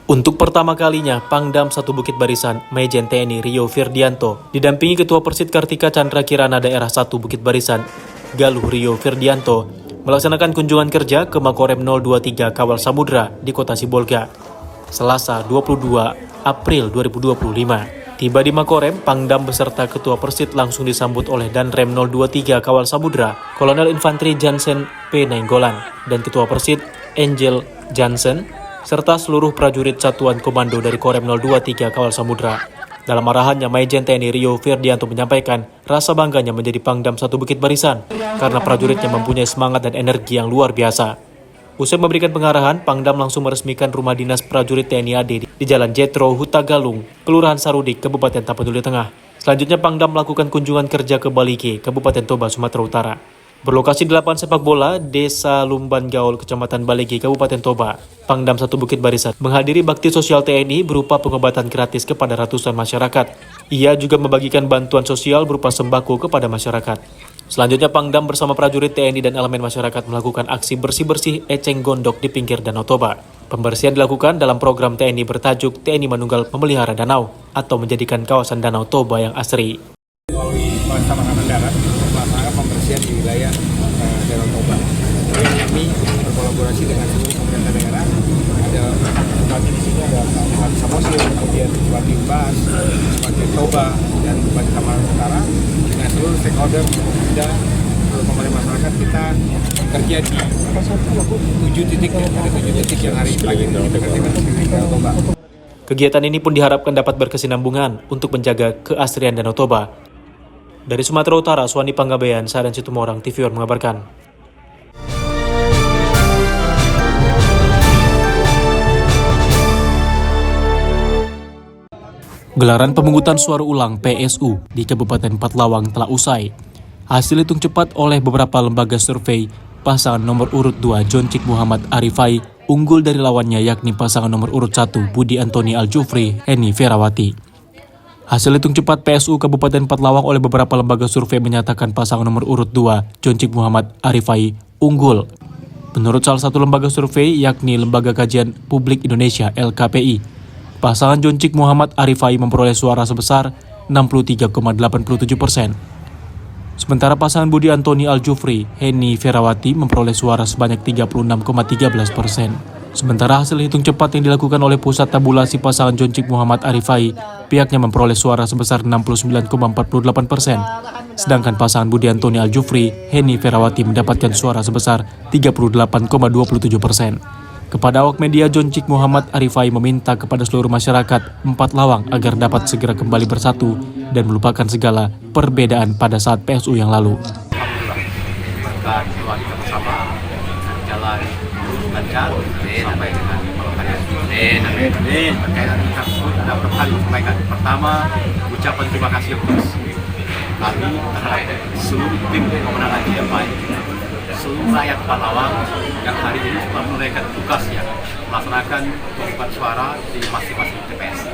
Untuk pertama kalinya, Pangdam 1 Bukit Barisan, Majen TNI Rio Firdianto, didampingi Ketua Persid Kartika Chandra Kirana Daerah 1 Bukit Barisan, Galuh Rio Firdianto, melaksanakan kunjungan kerja ke Makorem 023 Kawal Samudra di Kota Sibolga, Selasa 22 April 2025. Tiba di Makorem, Pangdam beserta Ketua Persid langsung disambut oleh Danrem 023 Kawal Samudra, Kolonel Infanteri Jansen P. Nainggolan, dan Ketua Persid Angel Jansen, serta seluruh prajurit Satuan Komando dari Korem 023 Kawal Samudra. Dalam arahannya, Majen TNI Rio Firdianto menyampaikan rasa bangganya menjadi Pangdam 1 Bukit Barisan karena prajuritnya mempunyai semangat dan energi yang luar biasa. Usai memberikan pengarahan, Pangdam langsung meresmikan rumah dinas prajurit TNI AD di Jalan Jetro, Hutagalung, Kelurahan Sarudik, Kabupaten Tapanuli Tengah. Selanjutnya, Pangdam melakukan kunjungan kerja ke Balike, Kabupaten Toba, Sumatera Utara. Berlokasi di lapangan sepak bola Desa Lumban Gaul, Kecamatan Baligi, Kabupaten Toba, Pangdam 1 Bukit Barisan menghadiri bakti sosial TNI berupa pengobatan gratis kepada ratusan masyarakat. Ia juga membagikan bantuan sosial berupa sembako kepada masyarakat. Selanjutnya, Pangdam bersama prajurit TNI dan elemen masyarakat melakukan aksi bersih-bersih eceng gondok di pinggir Danau Toba. Pembersihan dilakukan dalam program TNI bertajuk TNI Manunggal Memelihara Danau atau menjadikan kawasan Danau Toba yang asri. Bersama Angkatan Darat melaksanakan pembersihan di wilayah Danau Toba. Jadi kami berkolaborasi dengan seluruh pemerintah daerah. Ada bupati di sini, ada Bupati Samosir, kemudian Bupati Ubas, Bupati Toba, dan Bupati Tamalang Utara. Dengan seluruh stakeholder dan seluruh pemerintah masyarakat, kita kerja di 7 titik, ada 7 titik yang hari pagi ini kita kerjakan di Danau Toba. Kegiatan ini pun diharapkan dapat berkesinambungan untuk menjaga keasrian Danau Toba. Dari Sumatera Utara, Suwandi Panggabean, Sadan Situmorang, TV1 mengabarkan. Gelaran pemungutan suara ulang PSU di Kabupaten Pathlawang telah usai. Hasil hitung cepat oleh beberapa lembaga survei, pasangan nomor urut 2 Joncik Muhammad Arifai unggul dari lawannya yakni pasangan nomor urut 1 Budi Antoni Aljufri Heni Ferawati. Hasil hitung cepat PSU Kabupaten Pathlawang oleh beberapa lembaga survei menyatakan pasangan nomor urut 2, Joncik Muhammad Arifai, unggul. Menurut salah satu lembaga survei, yakni Lembaga Kajian Publik Indonesia (LKPI), pasangan Joncik Muhammad Arifai memperoleh suara sebesar 63,87%. Sementara pasangan Budi Antoni Aljufri, Heni Ferawati memperoleh suara sebanyak 36,13%. Sementara hasil hitung cepat yang dilakukan oleh Pusat Tabulasi pasangan Joncik Muhammad Arifai, pihaknya memperoleh suara sebesar 69,48%. Sedangkan pasangan Budi Antoni Aljufri, Heni Ferawati mendapatkan suara sebesar 38,27%. Kepada awak media, Joncik Muhammad Arifai meminta kepada seluruh masyarakat Pathlawang agar dapat segera kembali bersatu dan melupakan segala perbedaan pada saat PSU yang lalu. Alhamdulillah, kita bersama jalan lancar sampai dengan hari ini. Terkait dengan tersebut ada beberapa hal yang disampaikan. Pertama, ucapan terima kasih untuk kami terhadap seluruh tim pemenangan GMI, seluruh rakyat Pathlawang yang hari ini sudah menunaikan tugasnya melaksanakan pemungutan suara di masing-masing TPS.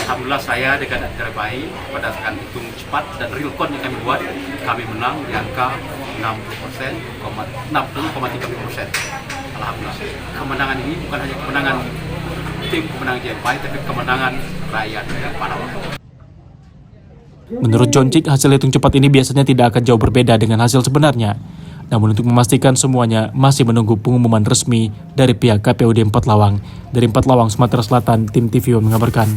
Alhamdulillah, saya dengan terbaik berdasarkan hitung cepat dan real count yang kami buat, kami menang di angka 60,30,30%. Alhamdulillah, kemenangan ini bukan hanya kemenangan tim pemenang GMI, tapi kemenangan rakyat Pathlawang. Menurut Joncik, hasil hitung cepat ini biasanya tidak akan jauh berbeda dengan hasil sebenarnya. Namun untuk memastikan semuanya masih menunggu pengumuman resmi dari pihak KPUD Pathlawang. Dari Pathlawang, Sumatera Selatan, tim TV1 mengabarkan.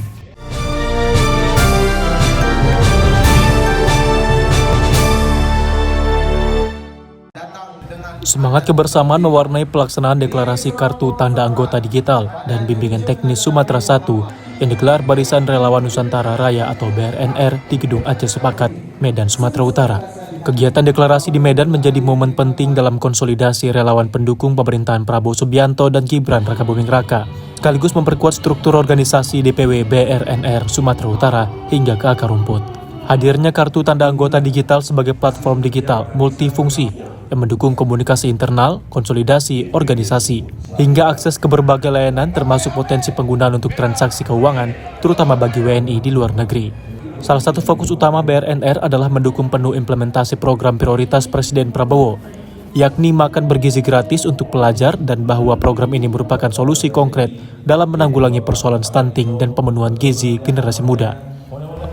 Semangat kebersamaan mewarnai pelaksanaan deklarasi kartu tanda anggota digital dan bimbingan teknis Sumatera 1 yang digelar Barisan Relawan Nusantara Raya atau BRNR di Gedung Aceh Sepakat, Medan, Sumatera Utara. Kegiatan deklarasi di Medan menjadi momen penting dalam konsolidasi relawan pendukung pemerintahan Prabowo Subianto dan Gibran Rakabuming Raka, sekaligus memperkuat struktur organisasi DPW BRNR Sumatera Utara hingga ke akar rumput. Hadirnya kartu tanda anggota digital sebagai platform digital multifungsi yang mendukung komunikasi internal, konsolidasi, organisasi, hingga akses ke berbagai layanan termasuk potensi penggunaan untuk transaksi keuangan, terutama bagi WNI di luar negeri. Salah satu fokus utama BRNR adalah mendukung penuh implementasi program prioritas Presiden Prabowo, yakni makan bergizi gratis untuk pelajar dan bahwa program ini merupakan solusi konkret dalam menanggulangi persoalan stunting dan pemenuhan gizi generasi muda.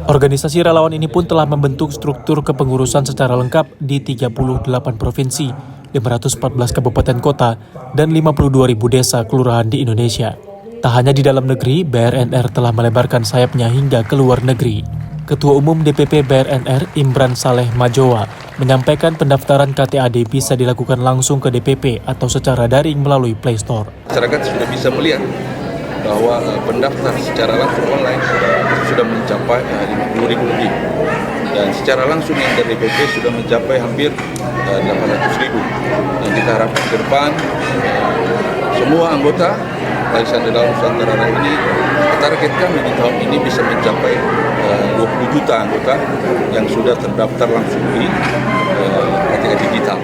Organisasi relawan ini pun telah membentuk struktur kepengurusan secara lengkap di 38 provinsi, 514 kabupaten kota, dan 52.000 desa kelurahan di Indonesia. Tak hanya di dalam negeri, BRNR telah melebarkan sayapnya hingga ke luar negeri. Ketua Umum DPP BRNR Imran Saleh Majowa menyampaikan pendaftaran KTAD bisa dilakukan langsung ke DPP atau secara daring melalui Play Store. Masyarakat sudah bisa melihat bahwa pendaftar secara langsung online sudah mencapai 50.000 lebih, dan secara langsung yang dari DPP sudah mencapai hampir 800.000. Dan kita harapkan ke depan semua anggota Barisan Relawan Nusantara ini targetkan di tahun ini bisa mencapai 20 juta anggota yang sudah terdaftar langsung di KTAD digital.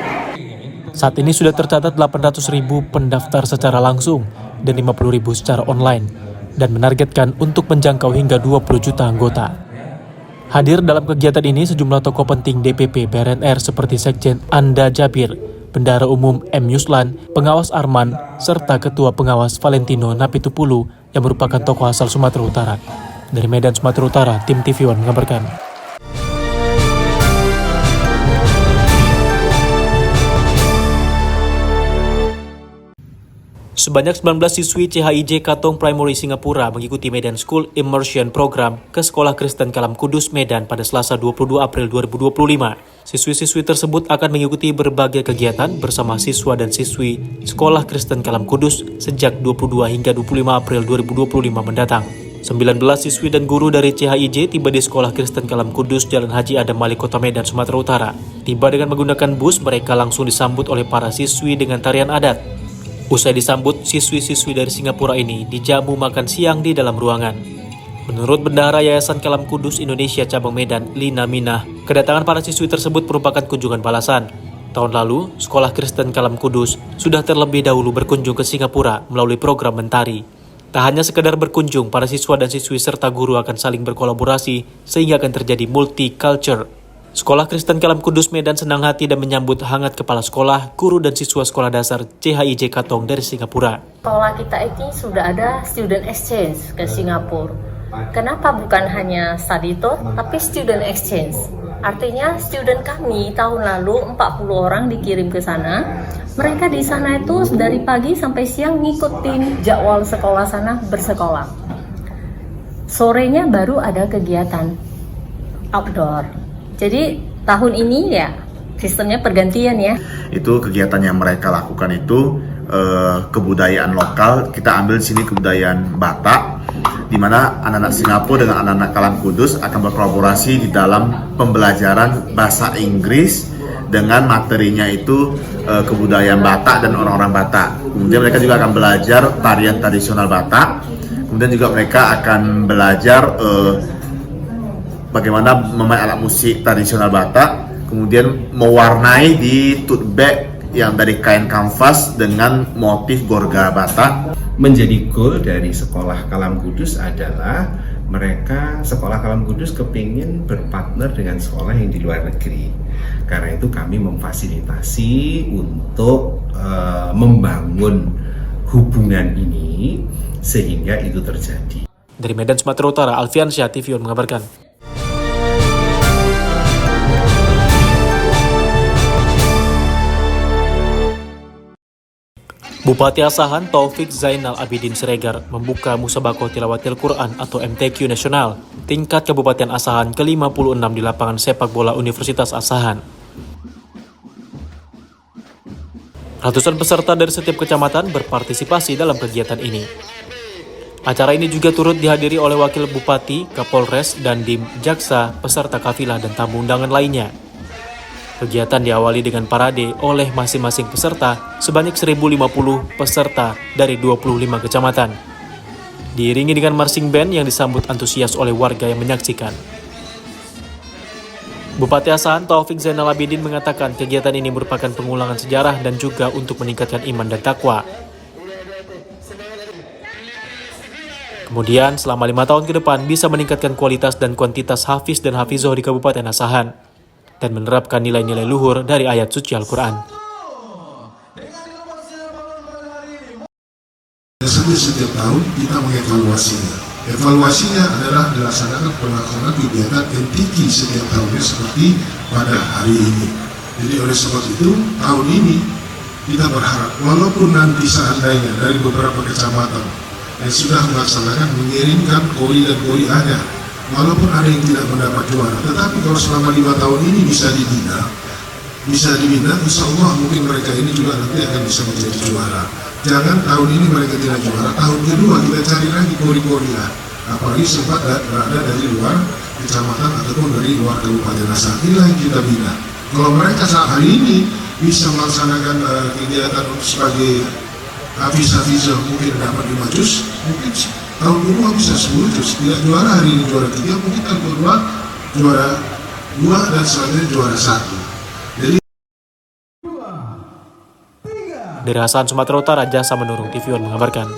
Saat ini sudah tercatat 800.000 pendaftar secara langsung dan 50.000 secara online, dan menargetkan untuk menjangkau hingga 20 juta anggota. Hadir dalam kegiatan ini sejumlah tokoh penting DPP BRNR seperti Sekjen Anda Jabir, Bendahara Umum M. Yuslan, Pengawas Arman, serta Ketua Pengawas Valentino Napitupulu yang merupakan tokoh asal Sumatera Utara. Dari Medan, Sumatera Utara, tim TV One mengabarkan. Sebanyak 19 siswi CHIJ Katong Primary Singapura mengikuti Medan School Immersion Program ke Sekolah Kristen Kalam Kudus Medan pada Selasa 22 April 2025. Siswi-siswi tersebut akan mengikuti berbagai kegiatan bersama siswa dan siswi Sekolah Kristen Kalam Kudus sejak 22 hingga 25 April 2025 mendatang. 19 siswi dan guru dari CHIJ tiba di Sekolah Kristen Kalam Kudus Jalan Haji Adam Malik, Kota Medan, Sumatera Utara. Tiba dengan menggunakan bus, mereka langsung disambut oleh para siswi dengan tarian adat. Usai disambut, siswi-siswi dari Singapura ini dijamu makan siang di dalam ruangan. Menurut Bendahara Yayasan Kalam Kudus Indonesia Cabang Medan, Lina Minah, kedatangan para siswi tersebut merupakan kunjungan balasan. Tahun lalu, Sekolah Kristen Kalam Kudus sudah terlebih dahulu berkunjung ke Singapura melalui program Mentari. Tak hanya sekedar berkunjung, para siswa dan siswi serta guru akan saling berkolaborasi sehingga akan terjadi multi-culture. Sekolah Kristen Kalam Kudus Medan senang hati dan menyambut hangat kepala sekolah, guru dan siswa sekolah dasar CHIJ Katong dari Singapura. Sekolah kita ini sudah ada student exchange ke Singapura. Kenapa bukan hanya study tour, tapi student exchange? Artinya student kami tahun lalu 40 orang dikirim ke sana. Mereka di sana itu dari pagi sampai siang ngikutin jadwal sekolah sana bersekolah. Sorenya baru ada kegiatan outdoor. Jadi tahun ini ya sistemnya pergantian ya. Itu kegiatan yang mereka lakukan itu kebudayaan lokal. Kita ambil di sini kebudayaan Batak, di mana anak-anak Singapura dengan anak-anak Kalam Kudus akan berkolaborasi di dalam pembelajaran bahasa Inggris dengan materinya itu kebudayaan Batak dan orang-orang Batak. Kemudian mereka juga akan belajar tarian tradisional Batak. Kemudian juga mereka akan belajar bagaimana memainkan alat musik tradisional Batak, kemudian mewarnai di tote bag yang dari kain kanvas dengan motif gorga Batak. Menjadi goal dari Sekolah Kalam Kudus adalah mereka Sekolah Kalam Kudus kepingin berpartner dengan sekolah yang di luar negeri. Karena itu kami memfasilitasi untuk membangun hubungan ini sehingga itu terjadi. Dari Medan, Sumatera Utara, Alfiansyah, TV One mengabarkan. Bupati Asahan Taufik Zainal Abidin Siregar membuka Musabakoh Tilawatil Quran atau MTQ Nasional tingkat Kabupaten Asahan ke-56 di lapangan sepak bola Universitas Asahan. Ratusan peserta dari setiap kecamatan berpartisipasi dalam kegiatan ini. Acara ini juga turut dihadiri oleh Wakil Bupati, Kapolres, Dandim, Jaksa, peserta kafilah dan tamu undangan lainnya. Kegiatan diawali dengan parade oleh masing-masing peserta sebanyak 1.050 peserta dari 25 kecamatan. Diiringi dengan marching band yang disambut antusias oleh warga yang menyaksikan. Bupati Asahan Taufik Zainal Abidin mengatakan kegiatan ini merupakan pengulangan sejarah dan juga untuk meningkatkan iman dan takwa. Kemudian selama 5 tahun ke depan bisa meningkatkan kualitas dan kuantitas hafiz dan hafizoh di Kabupaten Asahan dan menerapkan nilai-nilai luhur dari ayat suci Al-Quran. saja setiap tahun kita mengevaluasinya. Evaluasinya adalah dilaksanakan pelaksanaan kegiatan MTQ setiap tahunnya seperti pada hari ini. Jadi oleh sebab itu tahun ini kita berharap walaupun nanti seandainya dari beberapa kecamatan yang sudah melaksanakan mengirimkan kori dan kori ada, walaupun ada yang tidak mendapat juara, tetapi kalau selama 5 tahun ini bisa dibina, insya Allah mungkin mereka ini juga nanti akan bisa menjadi juara. Jangan tahun ini mereka tidak juara, tahun kedua kita cari lagi kori-kori lah. Apalagi sempat berada dari luar kecamatan ataupun dari luar kabupaten. Inilah yang kita bina. Kalau mereka saat hari ini bisa melaksanakan kegiatan sebagai hafiz-hafiz mungkin dapat 5 juz, mungkin tahun kedua bisa 10 juz. Tidak juara hari ini juara 3, mungkin tahun kedua juara 2 dan selanjutnya juara 1. Jadi Dari Hasan, Sumatera Utara, Jasa Menurung TV One mengabarkan.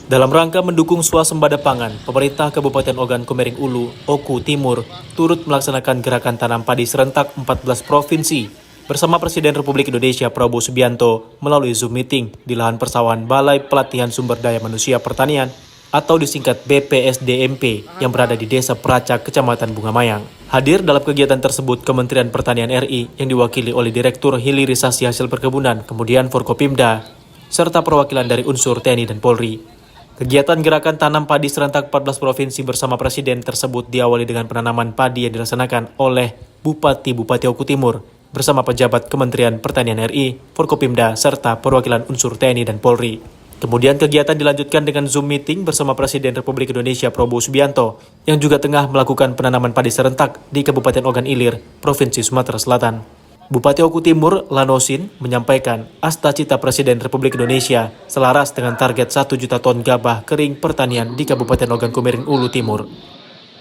Dalam rangka mendukung swasembada pangan, pemerintah Kabupaten Ogan Komering Ulu, Oku Timur, turut melaksanakan gerakan tanam padi serentak 14 provinsi bersama Presiden Republik Indonesia Prabowo Subianto melalui Zoom meeting di lahan persawahan Balai Pelatihan Sumber Daya Manusia Pertanian atau disingkat BPSDMP yang berada di Desa Pracak, Kecamatan Bungamayang. Hadir dalam kegiatan tersebut Kementerian Pertanian RI yang diwakili oleh Direktur Hilirisasi Hasil Perkebunan, kemudian Forkopimda, serta perwakilan dari unsur TNI dan Polri. Kegiatan gerakan tanam padi serentak 14 provinsi bersama Presiden tersebut diawali dengan penanaman padi yang dilaksanakan oleh Bupati Oku Timur bersama pejabat Kementerian Pertanian RI, Forkopimda, serta perwakilan unsur TNI dan Polri. Kemudian kegiatan dilanjutkan dengan Zoom meeting bersama Presiden Republik Indonesia Prabowo Subianto yang juga tengah melakukan penanaman padi serentak di Kabupaten Ogan Ilir, Provinsi Sumatera Selatan. Bupati Oku Timur, Lanosin, menyampaikan cita Presiden Republik Indonesia selaras dengan target 1 juta ton gabah kering pertanian di Kabupaten Ogan Komering Ulu Timur.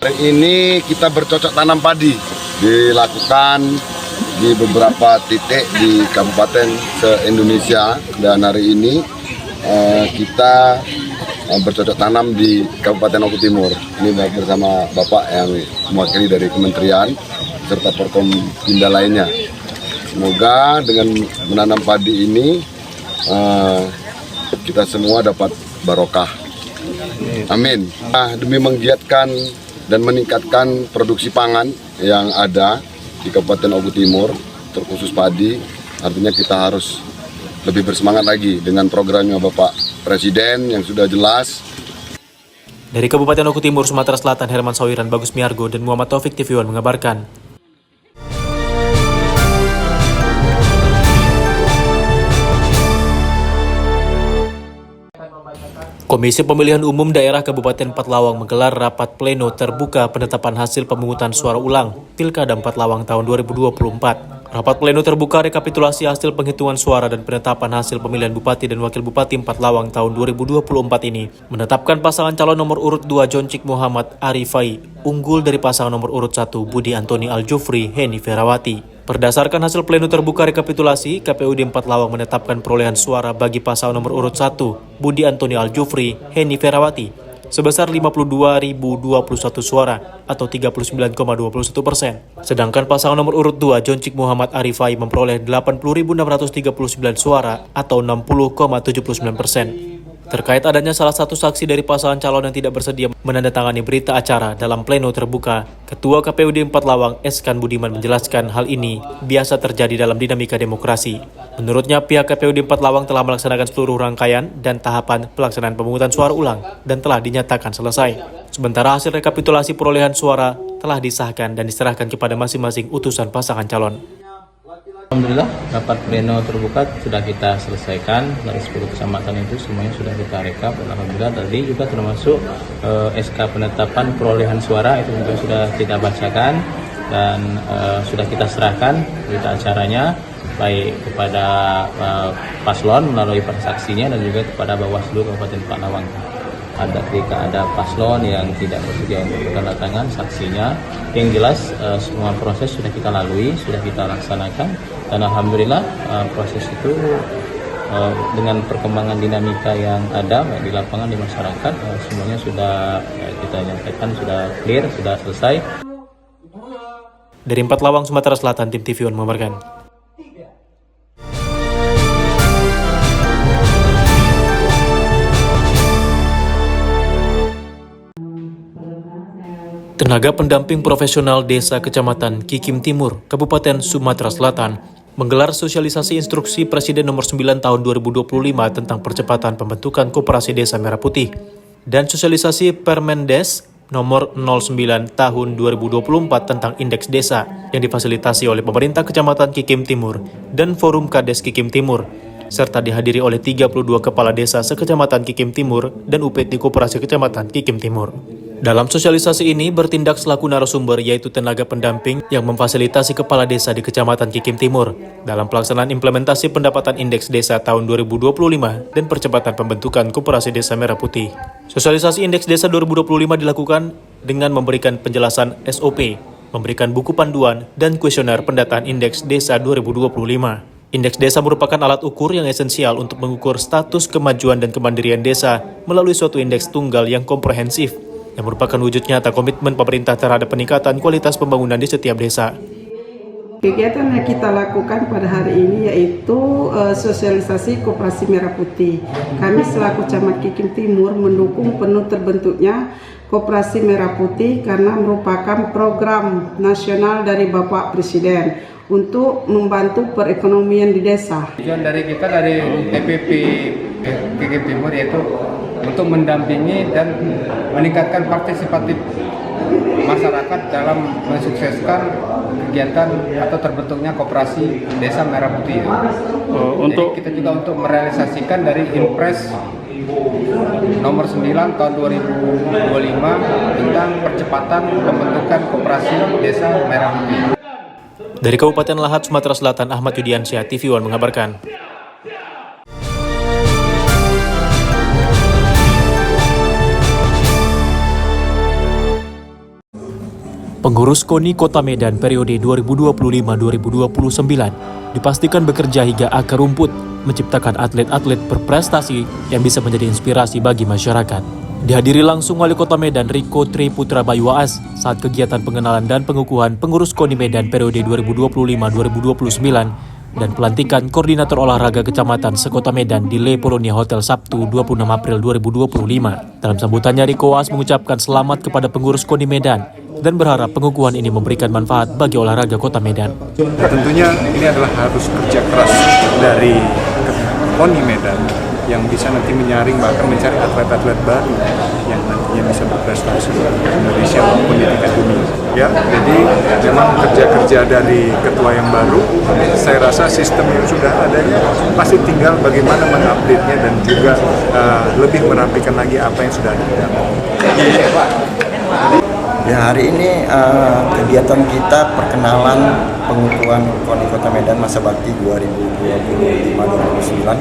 Hari ini kita bercocok tanam padi dilakukan di beberapa titik di kabupaten se-Indonesia, dan hari ini kita bercocok tanam di Kabupaten Oku Timur. Ini bersama Bapak yang mewakili dari Kementerian serta Forkopimda lainnya. Semoga dengan menanam padi ini kita semua dapat barokah. Amin. Demi menggiatkan dan meningkatkan produksi pangan yang ada di Kabupaten Oku Timur, terkhusus padi, artinya kita harus lebih bersemangat lagi dengan programnya Bapak Presiden yang sudah jelas. Dari Kabupaten Oku Timur, Sumatera Selatan, Herman Sawiran, Bagus Miargo, dan Muhammad Taufik TV One mengabarkan. Komisi Pemilihan Umum Daerah Kabupaten Pathlawang menggelar rapat pleno terbuka penetapan hasil pemungutan suara ulang Pilkada Pathlawang tahun 2024. Rapat pleno terbuka rekapitulasi hasil penghitungan suara dan penetapan hasil pemilihan Bupati dan Wakil Bupati Pathlawang tahun 2024 ini menetapkan pasangan calon nomor urut 2 Joncik Muhammad Arifai unggul dari pasangan nomor urut 1 Budi Antoni Aljufri Heni Ferawati. Berdasarkan hasil pleno terbuka rekapitulasi, KPUD Pathlawang menetapkan perolehan suara bagi pasangan nomor urut 1 Budi Antoni Aljufri Heni Ferawati sebesar 52.021 suara atau 39,21%. Sedangkan pasangan nomor urut 2 Joncik Muhammad Arifai memperoleh 80.639 suara atau 60,79%. Terkait adanya salah satu saksi dari pasangan calon yang tidak bersedia menandatangani berita acara dalam pleno terbuka, Ketua KPUD Pathlawang Eskan Budiman menjelaskan hal ini biasa terjadi dalam dinamika demokrasi. Menurutnya, pihak KPUD Pathlawang telah melaksanakan seluruh rangkaian dan tahapan pelaksanaan pemungutan suara ulang dan telah dinyatakan selesai. Sementara hasil rekapitulasi perolehan suara telah disahkan dan diserahkan kepada masing-masing utusan pasangan calon. Alhamdulillah, rapat pleno terbuka sudah kita selesaikan dari 10 kecamatan itu semuanya sudah kita rekap. Alhamdulillah tadi juga termasuk SK penetapan perolehan suara itu juga sudah kita bacakan dan sudah kita serahkan berita acaranya baik kepada paslon melalui para saksinya dan juga kepada Bawaslu Kabupaten Pathlawang. Ketika ada paslon yang tidak bersedia untuk bertanda saksinya, yang jelas semua proses sudah kita lalui, sudah kita laksanakan, dan alhamdulillah proses itu dengan perkembangan dinamika yang ada baik di lapangan di masyarakat, semuanya sudah kita nyampaikan sudah clear, sudah selesai. Dari 4 Lawang, Sumatera Selatan, tim TV One mengabarkan. Tenaga pendamping profesional Desa Kecamatan Kikim Timur, Kabupaten Sumatera Selatan, menggelar sosialisasi instruksi Presiden nomor 9 tahun 2025 tentang percepatan pembentukan Koperasi Desa Merah Putih dan sosialisasi Permendes nomor 09 tahun 2024 tentang Indeks Desa yang difasilitasi oleh pemerintah Kecamatan Kikim Timur dan Forum Kades Kikim Timur, serta dihadiri oleh 32 kepala desa sekecamatan Kikim Timur dan UPT Koperasi Kecamatan Kikim Timur. Dalam sosialisasi ini bertindak selaku narasumber yaitu tenaga pendamping yang memfasilitasi kepala desa di Kecamatan Kikim Timur dalam pelaksanaan implementasi pendapatan Indeks Desa tahun 2025 dan percepatan pembentukan Koperasi Desa Merah Putih. Sosialisasi Indeks Desa 2025 dilakukan dengan memberikan penjelasan SOP, memberikan buku panduan, dan kuesioner pendataan Indeks Desa 2025. Indeks Desa merupakan alat ukur yang esensial untuk mengukur status kemajuan dan kemandirian desa melalui suatu indeks tunggal yang komprehensif, yang merupakan wujud nyata komitmen pemerintah terhadap peningkatan kualitas pembangunan di setiap desa. Kegiatan yang kita lakukan pada hari ini yaitu sosialisasi Koperasi Merah Putih. Kami selaku Camat Kikim Timur mendukung penuh terbentuknya Koperasi Merah Putih karena merupakan program nasional dari Bapak Presiden untuk membantu perekonomian di desa. Tujuan dari kita dari TPP Kikim Timur yaitu untuk mendampingi dan meningkatkan partisipatif masyarakat dalam mensukseskan kegiatan atau terbentuknya Koperasi Desa Merah Putih. Jadi kita juga untuk merealisasikan dari Impres nomor 9 tahun 2025 tentang percepatan pembentukan Koperasi Desa Merah Putih. Dari Kabupaten Lahat, Sumatera Selatan, Ahmad Yudiansyah, TV One mengabarkan. Pengurus KONI Kota Medan periode 2025-2029 dipastikan bekerja hingga akar rumput, menciptakan atlet-atlet berprestasi yang bisa menjadi inspirasi bagi masyarakat. Dihadiri langsung Wali Kota Medan Riko Tri Putra Bayu Waas saat kegiatan pengenalan dan pengukuhan pengurus KONI Medan periode 2025-2029 dan pelantikan Koordinator Olahraga Kecamatan sekota Medan di Le Polonia Hotel Sabtu 26 April 2025. Dalam sambutannya, Riko Waas mengucapkan selamat kepada pengurus KONI Medan dan berharap pengukuhan ini memberikan manfaat bagi olahraga Kota Medan. Tentunya ini adalah harus kerja keras dari KONI Medan yang bisa nanti menyaring bahkan mencari atlet-atlet baru yang nantinya bisa berprestasi di Indonesia maupun di tingkat dunia. Ya, jadi memang kerja-kerja dari ketua yang baru, saya rasa sistem yang sudah adanya pasti tinggal bagaimana mengupdate-nya dan juga lebih merapikan lagi apa yang sudah ada. Ya, hari ini kegiatan kita perkenalan pengukuhan KONI Kota Medan masa bakti 2025-2029.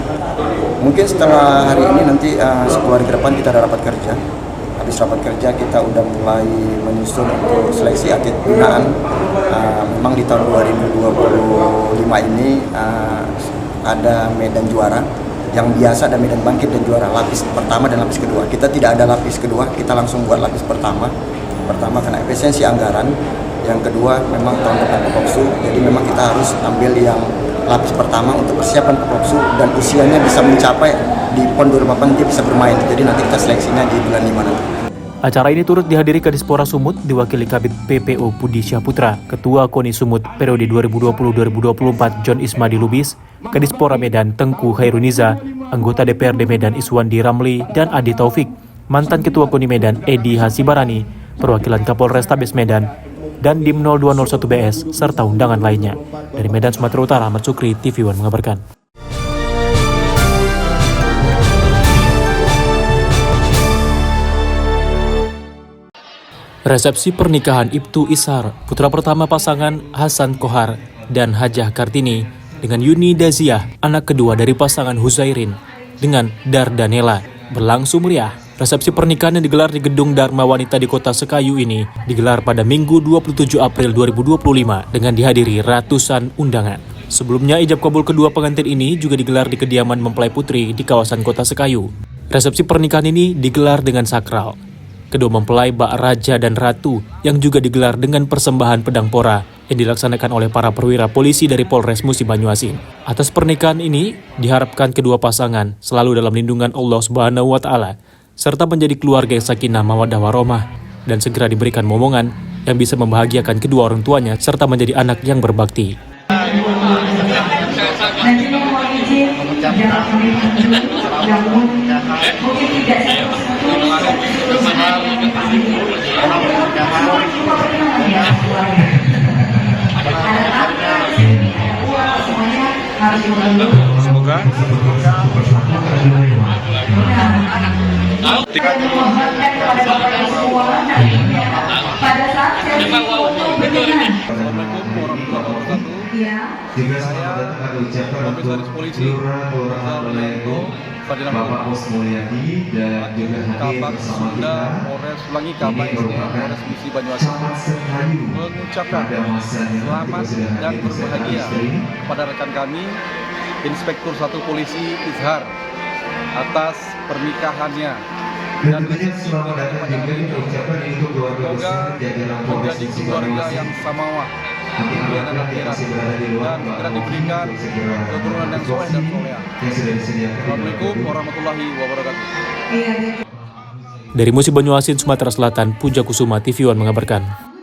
Mungkin setelah hari ini nanti 10 hari ke depan kita ada rapat kerja. Habis rapat kerja kita udah mulai menyusun untuk seleksi atlet binaan. Memang di tahun 2025 ini ada medan juara. Yang biasa ada medan bangkit dan juara lapis pertama dan lapis kedua. Kita tidak ada lapis kedua, kita langsung buat lapis pertama. Pertama karena efisiensi anggaran, yang kedua memang tahun depan Kopopsu, jadi memang kita harus ambil yang lapis pertama untuk persiapan Kopopsu dan usianya bisa mencapai di PON 2008 dia bisa bermain, jadi nanti kita seleksinya di bulan 5 nanti. Acara ini turut dihadiri Kadispora Sumut diwakili Kabid PPO Budi Syahputra, Ketua KONI Sumut periode 2020-2024 John Ismadi Lubis, Kadispora Medan Tengku Khairuniza, anggota DPRD Medan Iswandi Ramli dan Adi Taufik, mantan Ketua KONI Medan Edi Hasibarani, perwakilan Kapolrestabes Medan, dan Dim 0201 BS, serta undangan lainnya. Dari Medan, Sumatera Utara, Ahmad Sukri, TV One mengabarkan. Resepsi pernikahan Ibtu Ishar, putra pertama pasangan Hasan Kohar dan Hajah Kartini, dengan Yuni Daziah, anak kedua dari pasangan Huzairin, dengan Dardanela, berlangsung meriah. Resepsi pernikahan yang digelar di Gedung Dharma Wanita di Kota Sekayu ini digelar pada Minggu 27 April 2025 dengan dihadiri ratusan undangan. Sebelumnya, ijab kabul kedua pengantin ini juga digelar di kediaman mempelai putri di kawasan Kota Sekayu. Resepsi pernikahan ini digelar dengan sakral. Kedua mempelai bak raja dan ratu yang juga digelar dengan persembahan pedang pora yang dilaksanakan oleh para perwira polisi dari Polres Musi Banyuasin. Atas pernikahan ini, diharapkan kedua pasangan selalu dalam lindungan Allah Subhanahu wa Ta'ala, serta menjadi keluarga yang sakinah mawaddah warahmah, dan segera diberikan momongan yang bisa membahagiakan kedua orang tuanya serta menjadi anak yang berbakti. Dan juga mohon izin dapat kami maju, namun mungkin tidak Semoga pada saat saya Komisaris Polisi Bapak Pos Mulyadi dan juga hadir bersama kita Polres Pelangi Kabak Polres Musi Banyuasin mengucapkan selamat dan berbahagia kepada rekan kami Inspektur 1 Polisi Izhar atas pernikahannya dan selamat datang juga diucapkan untuk keluarga besar jajaran Polres Musi Banyuasin yang samawah dan segera diberikan keturunan yang soleh dan soleha. Assalamualaikum warahmatullahi wabarakatuh. Dari Musi Banyuasin, Sumatera Selatan, Puja Kusuma, TV One mengabarkan.